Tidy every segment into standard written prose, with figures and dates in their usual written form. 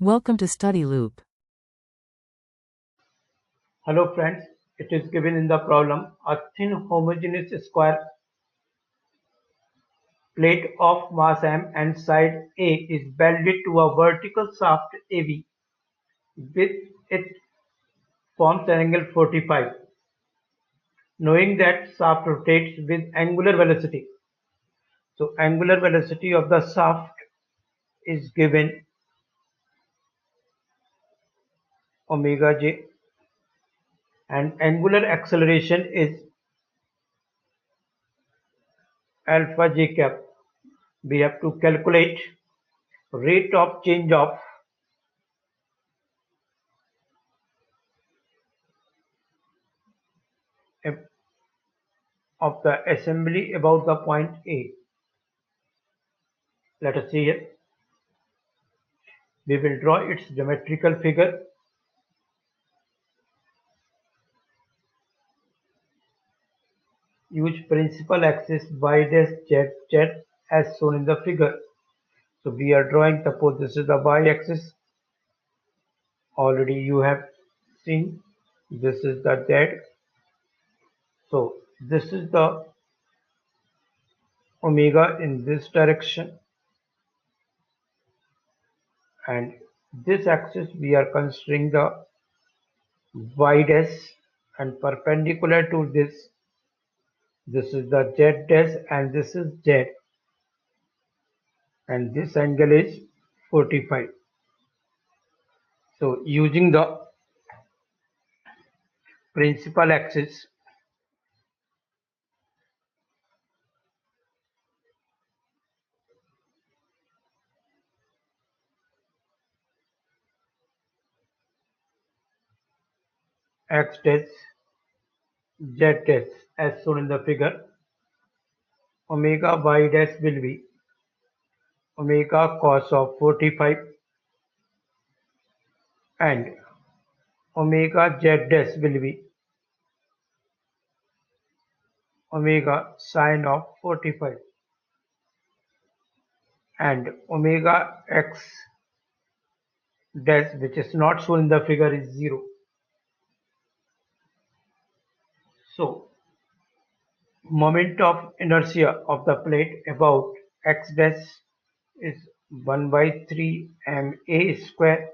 Welcome to Study Loop. Hello friends, it is given in the problem a thin homogeneous square plate of mass m and side A is welded to a vertical shaft AB with it forms an angle 45. Knowing that shaft rotates with angular velocity. So angular velocity of the shaft is given omega j and angular acceleration is alpha j cap. We have to calculate rate of change of the assembly about the point A. Let us see here. We will draw its geometrical figure. Use principal axis y dash z z as shown in the figure. So we are drawing, suppose this is the y axis. Already you have seen this is the z. So this is the omega in this direction, and this axis we are considering the y dash, and perpendicular to this is the z dash and this is z, and this angle is 45. So using the principal axis, x dash z dash as shown in the figure, omega y dash will be omega cos of 45 and omega z dash will be omega sine of 45, and omega x dash, which is not shown in the figure, is 0. So moment of inertia of the plate about x dash is 1 by 3 ma square,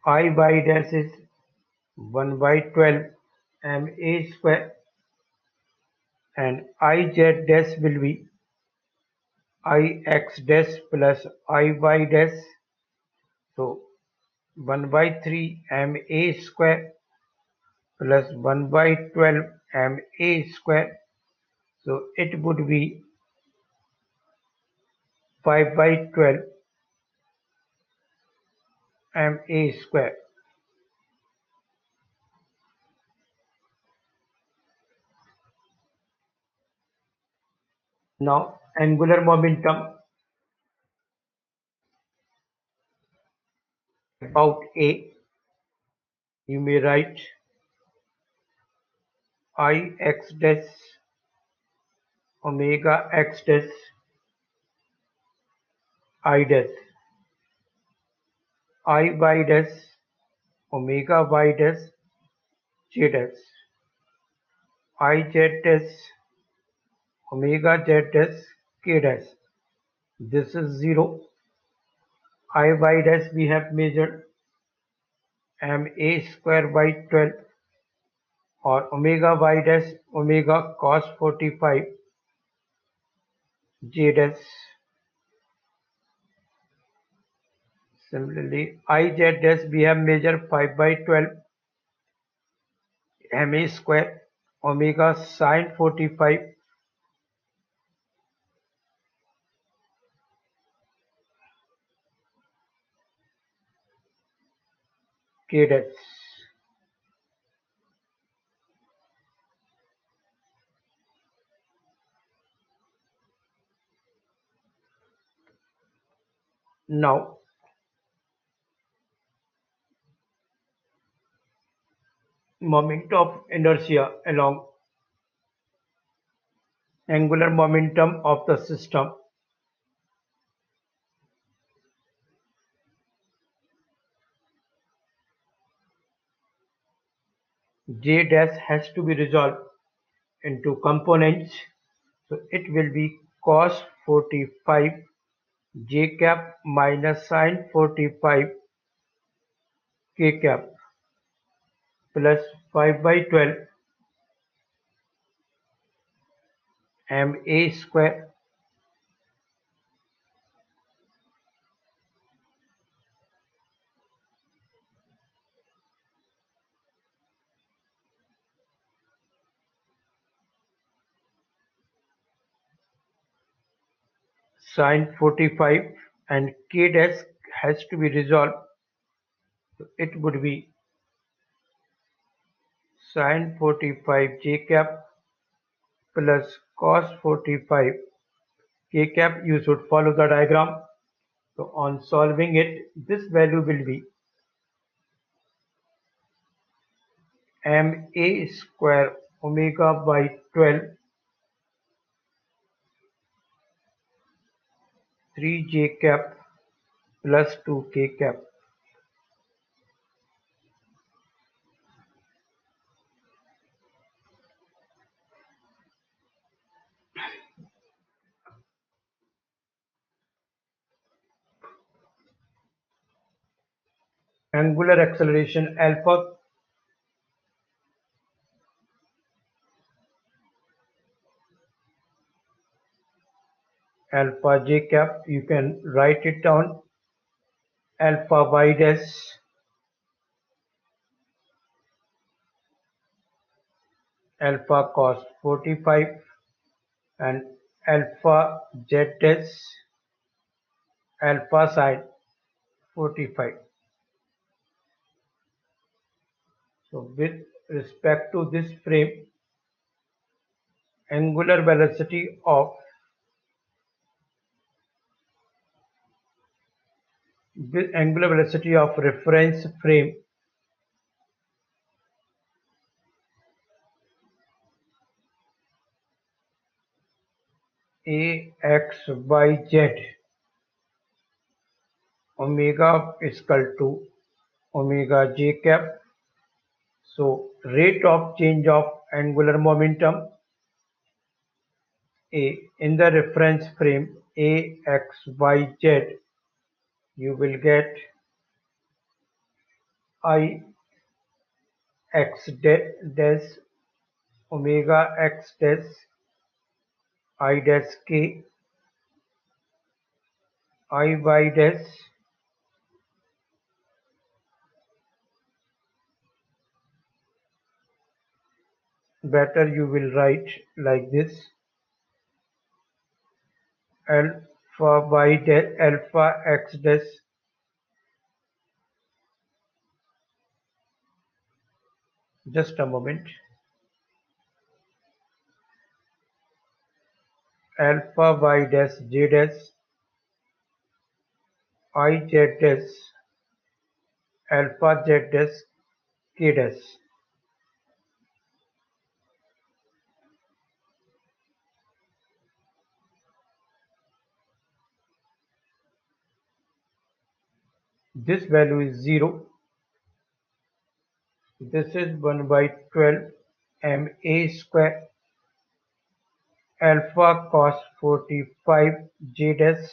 I y dash is 1 by 12 ma square, and I z dash will be I x dash plus I y dash. So 1 by 3 ma square plus 1 by 12 ma square. So it would be 5 by 12 ma square. Now angular momentum about A, you may write I x dash omega x dash I dash, I y dash omega y dash j dash, I z dash omega z dash k dash. This is 0. I y dash we have measured ma square by 12, or omega y dash omega cos 45 j dash. Similarly, I z dash we have measured 5 by 12 ma square omega sine 45 k dash. Now moment of inertia along angular momentum of the system J dash has to be resolved into components. So it will be cos 45 j cap minus sin 45 k cap plus 5 by 12 m a square sin 45 and k dash has to be resolved. So it would be sin 45 j cap plus cos 45 k cap. You should follow the diagram. So on solving it, this value will be ma square omega by 12 3 j cap plus 2 k cap. Angular acceleration alpha j cap, you can write it down alpha y dash alpha cos 45 and alpha z dash alpha sin 45. So with respect to this frame, angular velocity of reference frame ax by z omega is equal to omega j cap. So rate of change of angular momentum A in the reference frame AXYZ, you will get I x dash omega x dash I dash k I y dash better you will write like this alpha y dash alpha x dash just a moment alpha y dash j dash I z dash alpha z dash k dash. This value is 0. This is 1 by 12 ma square alpha cos 45 j dash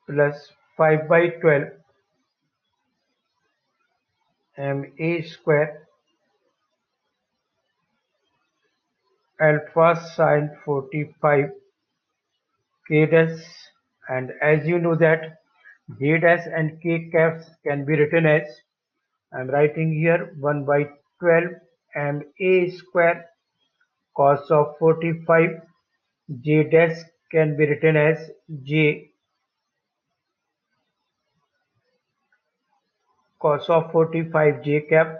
plus 5 by 12 ma square alpha sin 45 k dash, and as you know that j dash and k caps can be written as I am writing here 1 by 12 ma square cos of 45 j dash can be written as j cos of 45 j cap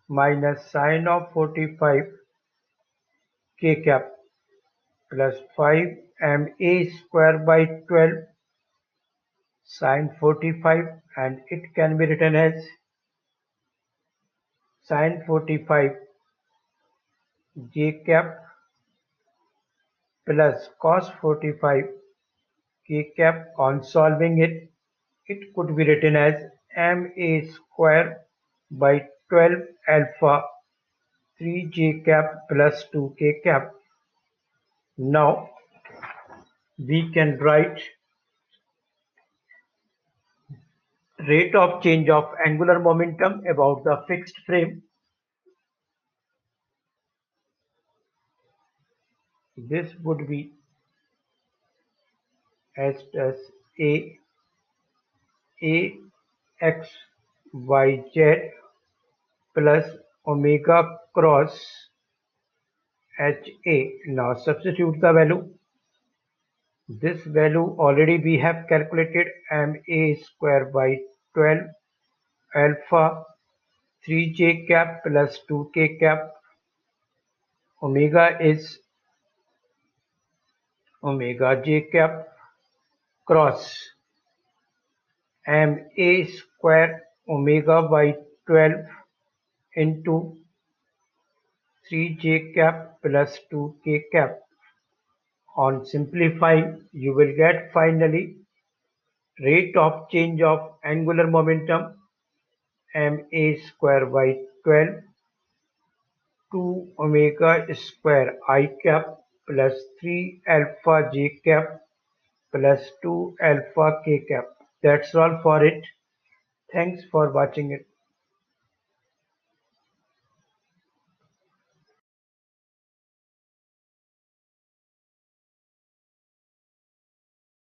minus sin of 45 k cap plus 5 ma square by 12 sin 45, and it can be written as sin 45 j cap plus cos 45 k cap. On solving it, It could be written as ma square by 12 alpha 3j cap plus 2k cap. Now we can write rate of change of angular momentum about the fixed frame. This would be as a x y z plus omega cross ha. Now substitute the value. This value already we have calculated ma square by 12 alpha 3j cap plus 2k cap. Omega is omega j cap cross ma square omega by 12 into 3j cap plus 2k cap. On simplifying, you will get finally rate of change of angular momentum ma square by 12 2 omega square I cap plus 3 alpha j cap plus 2 alpha k cap. That's all for it. Thanks for watching it.